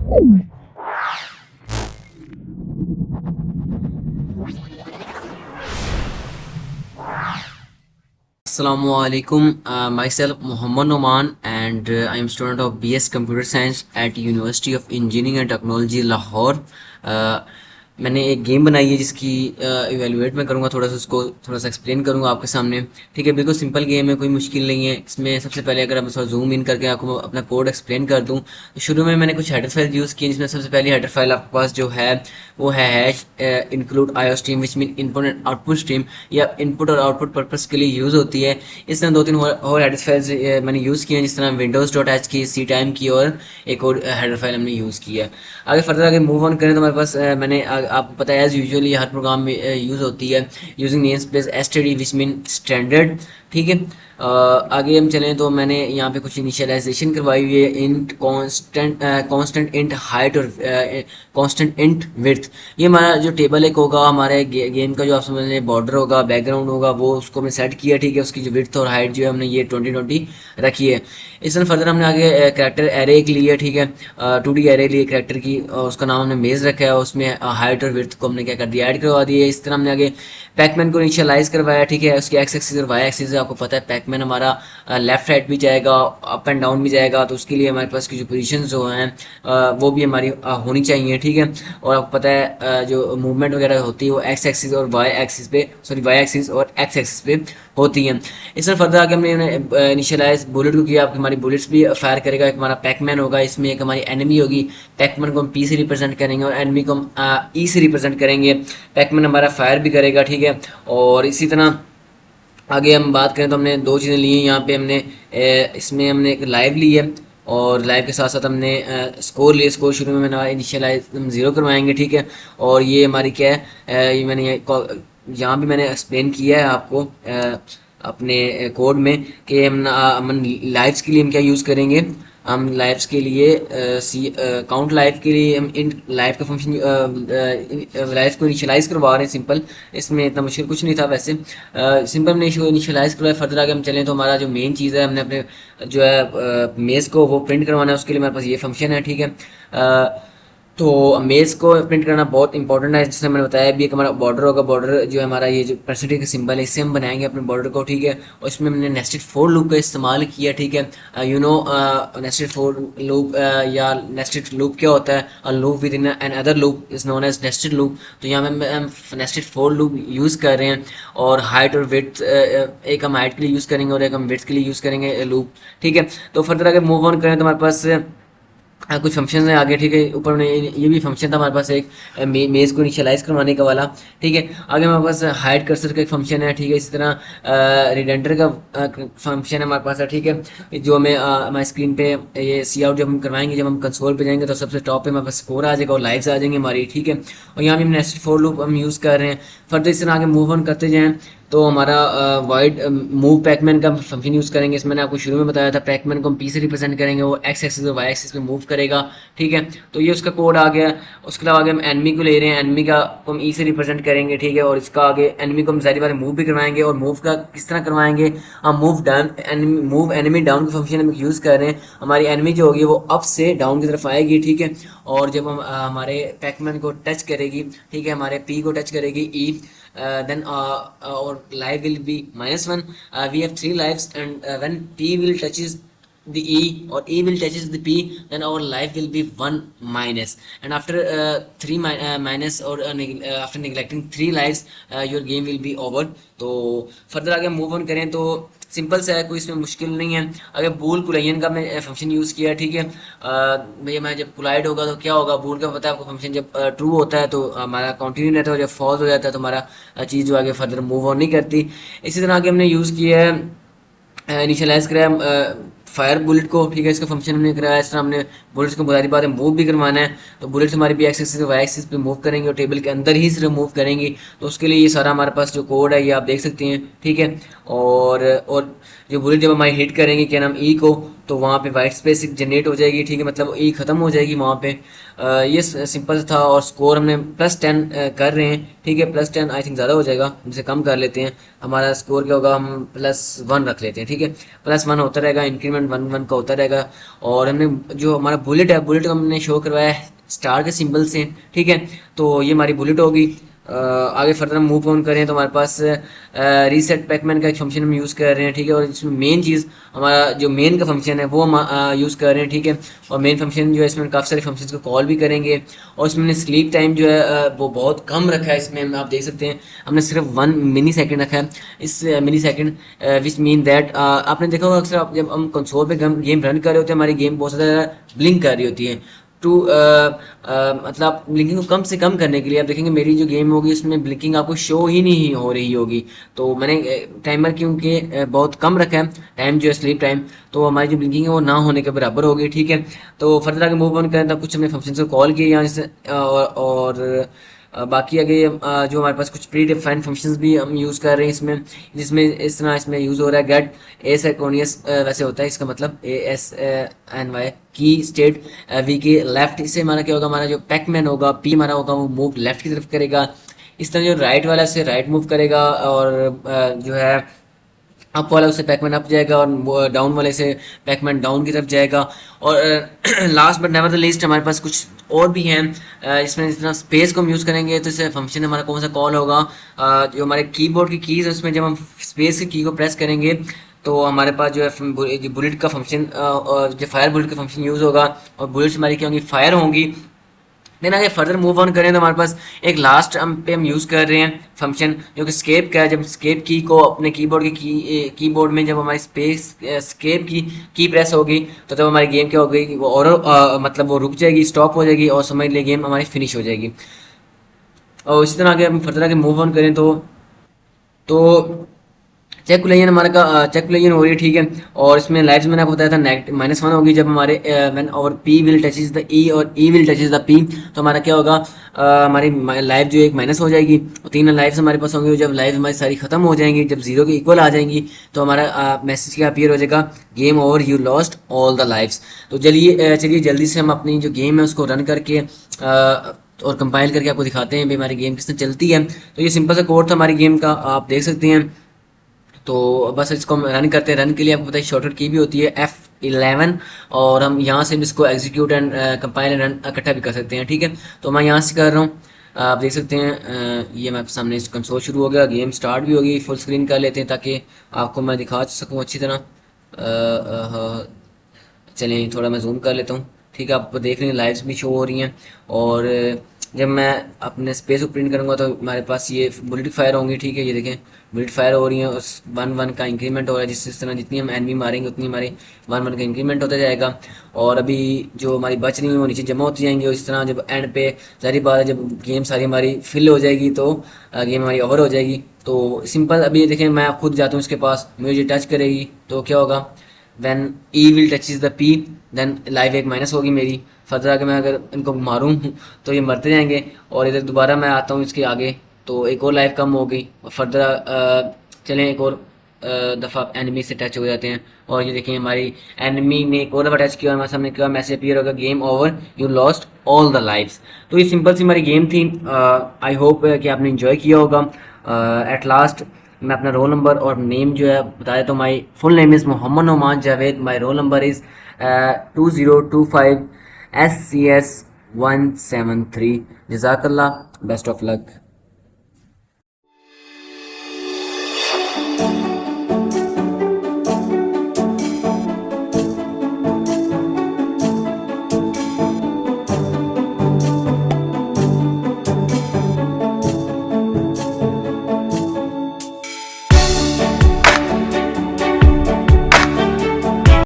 Assalamualaikum. Myself Muhammad Noman, and I am student of BS Computer Science at University of Engineering and Technology Lahore. Uh, मैंने एक game बनाई है जिसकी evaluate मैं करूँगा, थोड़ा सा उसको थोड़ा सा एक्सप्लेन करूँगा आपके सामने। ठीक है, बिल्कुल सिंपल गेम है, कोई मुश्किल नहीं है इसमें। सबसे पहले अगर मैं थोड़ा जूम इन करके आपको अपना कोड एक्सप्लेन कर दूँ तो शुरू में मैंने कुछ हेडर फाइल यूज़ की, जिसमें सबसे पहली हेडर फाइल आपके पास जो है वो है hash include IO stream, which mean input and output stream, या इनपुट और आउटपुट पर्पस के लिए यूज़ होती है। इस तरह दो तीन और हेडर फाइल्स मैंने यूज़ किए हैं, जिस तरह विंडोज़ डॉट एच की, सी टाइम की, और एक और हेडर फाइल हमने यूज़ की है। आगे फर्दर आगे मूव ऑन करें तो हमारे पास आपको पता है एज यूजुअली हर प्रोग्राम में यूज़ होती है using name space STD, which mean standard. ठीक है, आगे हम चलें तो मैंने यहाँ पे कुछ इनिशियलाइजेशन करवाई हुई है, इंट कांस्टेंट इंट हाइट और कांस्टेंट इंट विड्थ। ये हमारा जो टेबल एक होगा हमारे गेम का, जो आप समझ लें बॉर्डर होगा, बैकग्राउंड होगा, वो उसको हमने सेट किया। ठीक है, उसकी जो विड्थ और हाइट जो है हमने ये 2020 रखी है। इस तरह फर्दर हमने आगे कैरेक्टर एरे एक लिया। ठीक है, 2D एरे लिए कैरेक्टर की, और उसका नाम हमने मेज रखा है, उसमें हाइट और विड्थ को हमने क्या कर दिया, ऐड करवा दिया। इस तरह हमने आगे पैकमैन को इनिशियलाइज करवाया। ठीक है, उसकी एक्स एक्सिस और वाई एक्सिस आपको पता है, पैकमैन हमारा लेफ्ट राइट भी जाएगा, अप एंड डाउन भी जाएगा, तो उसके लिए हमारे पास की जो पोजीशन जो हैं वो भी हमारी होनी चाहिए। ठीक है, और आपको पता है जो मूवमेंट वगैरह होती है वो एक्स एक्सिस और वाई एक्सिस पे, सॉरी वाई एक्सिस और एक्स एक्सिस पे होती हैं। इस तरह फर्दर आगे हमने इनिशियलाइज बुलेट को किया। आपकी हमारी बुलेट्स भी फायर करेगा। एक हमारा पैकमैन होगा, इसमें एक हमारी एनिमी होगी। पैकमैन को हम पी से रिप्रेजेंट करेंगे और एनिमी को हम ई से रिप्रेजेंट करेंगे। पैकमैन हमारा फायर भी करेगा। ठीक है, और इसी तरह आगे हम बात करें तो हमने दो चीज़ें ली हैं यहाँ पे। हमने इसमें हमने एक लाइव ली है, और लाइव के साथ साथ हमने स्कोर लिया। स्कोर शुरू में मैंने इनिशियलाइज हम जीरो करवाएंगे। ठीक है, और ये हमारी क्या है, ये मैंने यहाँ भी मैंने एक्सप्लेन किया है आपको अपने कोड में कि हम लाइव्स के लिए हम क्या यूज़ करेंगे। हम लाइव्स के लिए काउंट लाइव के लिए हम इन लाइव का फंक्शन लाइव को इनिशियलाइज करवा रहे हैं। सिंपल, इसमें इतना मुश्किल कुछ नहीं था वैसे। सिंपल हमने इनिशियलाइज करवाया। फर्दर आगे हम चलें तो हमारा जो मेन चीज़ है, हमने अपने जो है मेज को वो प्रिंट करवाना है। उसके लिए हमारे पास ये फंक्शन है। ठीक है, तो मेज को प्रिंट करना बहुत इंपॉर्टेंट है। जैसे मैंने बताया भी, एक हमारा बॉर्डर होगा। बॉर्डर जो है हमारा ये जो परसेंटेज का सिंबल है, इससे हम बनाएंगे अपने बॉर्डर को। ठीक है, और इसमें हमने नेस्टेड फोर लूप का इस्तेमाल किया। ठीक है, नेस्टेड फोर लूप या नेस्टेड लूप क्या होता है, a loop within another loop is known as nested loop. तो यहाँ पे हम नेस्टेड फोर लूप यूज़ कर रहे हैं, और हाइट और विड्थ एक हम हाइट के लिए यूज़ करेंगे और एक हम विड्थ के लिए यूज़ करेंगे लूप। ठीक है, तो फर्दर अगर मूव ऑन करें तो हमारे पास कुछ फंक्शन है आगे। ठीक है, ऊपर में ये भी फंक्शन था हमारे पास एक मेज को इनिशियलाइज करवाने का वाला। ठीक है, आगे हमारे पास हाइड कर्सर का एक फंक्शन है। ठीक है, इसी तरह रिडेंडर का फंक्शन है हमारे पास है। ठीक है, जो हमें हमारी स्क्रीन पे ये सी आउट जब हम करवाएंगे, जब हम कंसोल पे जाएंगे तो सबसे टॉप पे हमारे पास स्कोर आ जाएगा और लाइव्स आ जाएंगे हमारी। ठीक है, और यहाँ भी हम नेस्टेड फॉर लूप हम यूज़ कर रहे हैं। फर्दर इस तरह आगे मूव ऑन करते जाएँ तो हमारा वाइड मूव पैकमैन का फंक्शन यूज़ करेंगे। इसमें मैंने आपको शुरू में बताया था, पैकमैन को हम पी से रिप्रेजेंट करेंगे, वो एक्स एक्सिस और वाई एक्सिस पे मूव करेगा। ठीक है, तो ये उसका कोड आ गया। उसके अलावा आगे हम एनमी को ले रहे हैं, एनमी का को हम ई से रिप्रेजेंट करेंगे। ठीक है, और इसका आगे एनमी को हम सारी बार मूव भी करवाएंगे। और मूव का किस तरह करवाएंगे, हम move down move enemy down का फंक्शन हम यूज़ कर रहे हैं। हमारी एनिमी जो होगी वो अप से डाउन की तरफ आएगी। ठीक है, और जब हम हमारे पैकमैन को टच करेगी, ठीक है, हमारे पी को टच करेगी ई, then our life will be -1. We have 3 lives, and when P will touches the E or E will touches the P, then our life will be 1 minus. And after 3 minus or after neglecting 3 lives, your game will be over. तो further आगे move on करें तो simple सा है, कोई इसमें मुश्किल नहीं है। अगर बूल कुलाइन का मैं फंक्शन यूज़ किया। ठीक है, भैया मैं जब कुलाइड होगा तो क्या होगा, बूल का पता है आपको फंक्शन, जब ट्रू होता है तो हमारा कंटिन्यू रहता है, और जब फॉल्स हो जाता है तो हमारा चीज़ जो आगे फर्दर मूव ऑन नहीं करती। इसी तरह आगे हमने यूज़ किया है इनिशियलाइज कराया फायर बुलेट को। ठीक है, इसका फंक्शन हमने कराया। इस तरह हमने बुलेट्स को बुरी बात है मूव भी करवाना है, तो बुलेट्स हमारी भी एक्सिस से वाई एक्सिस पे मूव करेंगे और टेबल के अंदर ही सिर्फ मूव करेंगी। तो उसके लिए ये सारा हमारे पास जो कोड है ये आप देख सकते हैं। ठीक है, और जो बुलेट जब हमारी हिट करेंगे क्या नाम ई को, तो वहाँ पे वाइट स्पेस जनरेट हो जाएगी, ठीक है, मतलब ई खत्म हो जाएगी वहाँ पे। ये सिंपल था। और स्कोर हमने +10 कर रहे हैं, ठीक है। +10 आई थिंक ज़्यादा हो जाएगा, हमसे कम कर लेते हैं। हमारा स्कोर क्या होगा, हम +1 रख लेते हैं, ठीक है। +1 होता रहेगा, इंक्रीमेंट 1 1 का होता रहेगा। और हमने जो हमारा बुलेट है, बुलेट को हमने शो करवाया है स्टार के सिंबल से, ठीक है। तो ये हमारी बुलेट होगी। आगे फर्दर हम मूव ऑन करें तो हमारे पास रीसेट पैकमैन का एक फंक्शन हम यूज़ कर रहे हैं, ठीक है। और इसमें मेन चीज़ हमारा जो मेन का फंक्शन है वो हम यूज़ कर रहे हैं, ठीक है। और मेन फंक्शन जो है इसमें काफ़ी सारे फंक्शंस को कॉल भी करेंगे। और इसमें स्लीप टाइम जो है वो बहुत कम रखा है इसमें, आप देख सकते हैं हमने सिर्फ 1 मिली सेकेंड रखा है। इस मिली सेकेंड विच मीन दैट आपने देखा होगा अक्सर जब हम कंसोल पे गेम रन कर रहे होते हैं, हमारी गेम बहुत ज़्यादा ब्लिंक कर रही होती है। टू मतलब ब्लिंकिंग को कम से कम करने के लिए आप देखेंगे मेरी जो गेम होगी उसमें ब्लिंकिंग आपको शो ही नहीं हो रही होगी। तो मैंने टाइमर क्योंकि बहुत कम रखा है टाइम जो है स्लीप टाइम, तो हमारी जो ब्लिंकिंग है वो ना होने के बराबर होगी, ठीक है। तो फर्दर आगे मूव ऑन करें तो कुछ हमने फंक्शन को कॉल किए यहाँ से और बाकी आगे जो हमारे पास कुछ प्री डिफाइंड फंक्शंस भी हम यूज़ कर रहे हैं इसमें, जिसमें इस तरह इसमें यूज़ हो रहा है गेट एस एकोनियस, वैसे होता है इसका मतलब ASNY की स्टेट वी के लेफ्ट। इससे हमारा क्या होगा, हमारा जो पैकमैन होगा पी हमारा होगा वो मूव लेफ्ट की तरफ करेगा। इस तरह जो राइट वाला से राइट मूव करेगा, और जो है अप वाला उससे पैकमैन अप जाएगा, और डाउन वाले से पैकमैन डाउन की तरफ जाएगा। और last but never the least हमारे पास कुछ और भी हैं। इसमें जितना स्पेस को हम यूज़ करेंगे तो इससे फंक्शन हमारा कौन सा कॉल होगा, जो हमारे कीबोर्ड की कीज़ है उसमें जब हम स्पेस की को प्रेस करेंगे तो हमारे पास जो है बुलेट का फंक्शन, जो फायर बुलेट का फंक्शन यूज़ होगा, और बुलेट्स हमारी क्या होंगी, फायर होंगी। देन आगे फर्दर मूव ऑन करें तो हमारे पास एक लास्ट पे हम यूज़ कर रहे हैं फंक्शन जो कि स्केप का है। जब स्केप की को अपने कीबोर्ड की कीबोर्ड में जब हमारी स्पेस स्केप की प्रेस होगी तो तब हमारी गेम क्या हो गई, वो और मतलब वो रुक जाएगी, स्टॉप हो जाएगी, और समझ लिए गेम हमारी फिनिश हो जाएगी। और इसी तरह आगे हम फर्दर आगे मूव ऑन करें तो चेक कुलेजन हमारे का चेक कुलेजन हो रही है, ठीक है। और इसमें लाइव्स मैंने आपको बताया था नेगेटिव -1 होगी जब हमारे व्हेन और पी विल टचेज द ई और ई विल टचेज द पी, तो हमारा क्या होगा, हमारी लाइव जो एक माइनस हो जाएगी, और 3 लाइव्स हमारे पास होंगी। जब लाइव हमारी सारी खत्म हो जाएंगी, जब 0 के इक्वल आ जाएंगी, तो हमारा मैसेज क्या अपीयर हो जाएगा, game over, you lost all the lives. तो चलिए जल्दी से हम अपनी जो गेम है उसको रन करके और कंपाइल करके आपको दिखाते हैं भी हमारी गेम किस तरह चलती है। तो ये सिंपल सा कोड था हमारी गेम का, आप देख सकते हैं। तो बस इसको हम रन करते हैं। रन के लिए आपको पता है शॉर्टकट की भी होती है F11, और हम यहाँ से भी इसको execute and compile and run इकट्ठा भी कर सकते हैं, ठीक है। तो मैं यहाँ से कर रहा हूँ, आप देख सकते हैं ये मैं सामने कंसोल शुरू हो गया, गेम स्टार्ट भी होगी। फुल स्क्रीन कर लेते हैं ताकि आपको मैं दिखा सकूँ अच्छी तरह। चलिए थोड़ा मैं जूम कर लेता हूँ, ठीक है। आप देख रहे हैं लाइव्स भी शो हो रही हैं। और जब मैं अपने स्पेस को प्रिंट करूँगा तो हमारे पास ये बुलेट फायर होंगी, ठीक है। ये देखें बुलेट फायर हो रही हैं, उस 1 1 का इंक्रीमेंट हो रहा है, जिस तरह जितनी हम एनिमी मारेंगे उतनी हमारी 1 1 का इंक्रीमेंट होता जाएगा। और अभी जो हमारी बच रही है वो नीचे जमा होती जाएंगी, और इस तरह जब एंड पे सारी बात है, जब गेम सारी हमारी फिल हो जाएगी तो गेम हमारी ओवर हो जाएगी। तो सिंपल अभी ये देखें मैं खुद जाता हूँ इसके पास, मुझे टच करेगी तो क्या होगा, when E will touches the P, then live एक माइनस होगी मेरी। फर्दर आगे मैं अगर इनको मारूं तो ये मरते जाएंगे, और इधर दोबारा मैं आता हूँ इसके आगे तो एक और लाइफ कम हो गई। और फर्दर चलें एक और दफ़ा एनिमी से टच हो जाते हैं, और ये देखिए हमारी एनिमी ने एक और दफ़ा टच किया और हमारे सामने क्या मैसेज अपीयर होगा, game over, you lost all the lives. तो ये सिंपल सी हमारी गेम थी। आई होप कि आपने इंजॉय किया होगा। एट लास्ट मैं अपना रोल नंबर और नेम जो है बता देता हूँ। My full name is Mohammad Noman Javed, my roll number is 2025 SCS 173। जज़ाकल्लाह, बेस्ट ऑफ लक।